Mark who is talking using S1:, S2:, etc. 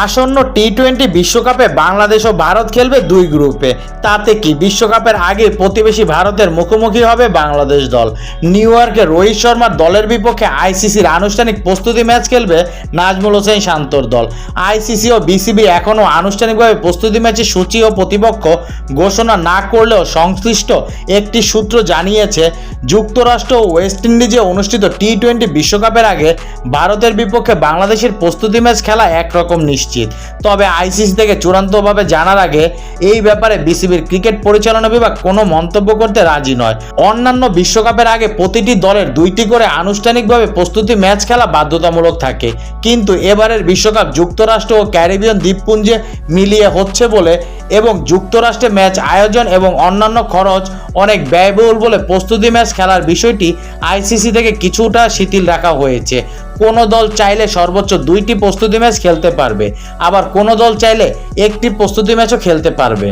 S1: আসন্ন টি-20 বিশ্বকাপে বাংলাদেশ ও ভারত খেলবে দুই গ্রুপে। তাতে কি বিশ্বকাপের আগে প্রতিবেশী ভারতের মুখোমুখি হবে বাংলাদেশ দল। নিউ ইয়র্কে রোহিত শর্মার দলের বিপক্ষে আইসিসির আনুষ্ঠানিক প্রস্তুতি ম্যাচ খেলবে নাজমুল হোসেন শান্তর দল। আইসিসি ও বিসিবি এখনও আনুষ্ঠানিকভাবে প্রস্তুতি ম্যাচের সূচি ও প্রতিপক্ষ ঘোষণা না করলেও সংশ্লিষ্ট একটি সূত্র জানিয়েছে, যুক্তরাষ্ট্র ও ওয়েস্ট ইন্ডিজে অনুষ্ঠিত টি-20 বিশ্বকাপের আগে ভারতের বিপক্ষে বাংলাদেশের প্রস্তুতি ম্যাচ খেলা একরকম নিশ্চিত। তবে আইসিসি থেকে চূড়ান্তভাবে জানার আগে এই ব্যাপারে বিসিবির ক্রিকেট পরিচালনা বিভাগ কোনো মন্তব্য করতে রাজি নয়। অন্যান্য বিশ্বকাপের আগে প্রতিটি দলের 2টি করে আনুষ্ঠানিকভাবে প্রস্তুতি ম্যাচ খেলা বাধ্যতামূলক থাকে, কিন্তু এবারের বিশ্বকাপ যুক্তরাষ্ট্র ও ক্যারিবিয়ান দ্বীপপুঞ্জে মিলিয়ে হচ্ছে বলে এবং যুক্তরাষ্ট্রে ম্যাচ আয়োজন এবং অন্যান্য খরচ অনেক ব্যয়বহুল বলে প্রস্তুতি ম্যাচ খেলার বিষয়টি আইসিসি থেকে কিছুটা শিথিল রাখা হয়েছে। কোনো দল চাইলে সর্বোচ্চ 2টি প্রস্তুতি ম্যাচ খেলতে পারবে, আবার কোনো দল চাইলে একটি প্রস্তুতি ম্যাচও খেলতে পারবে।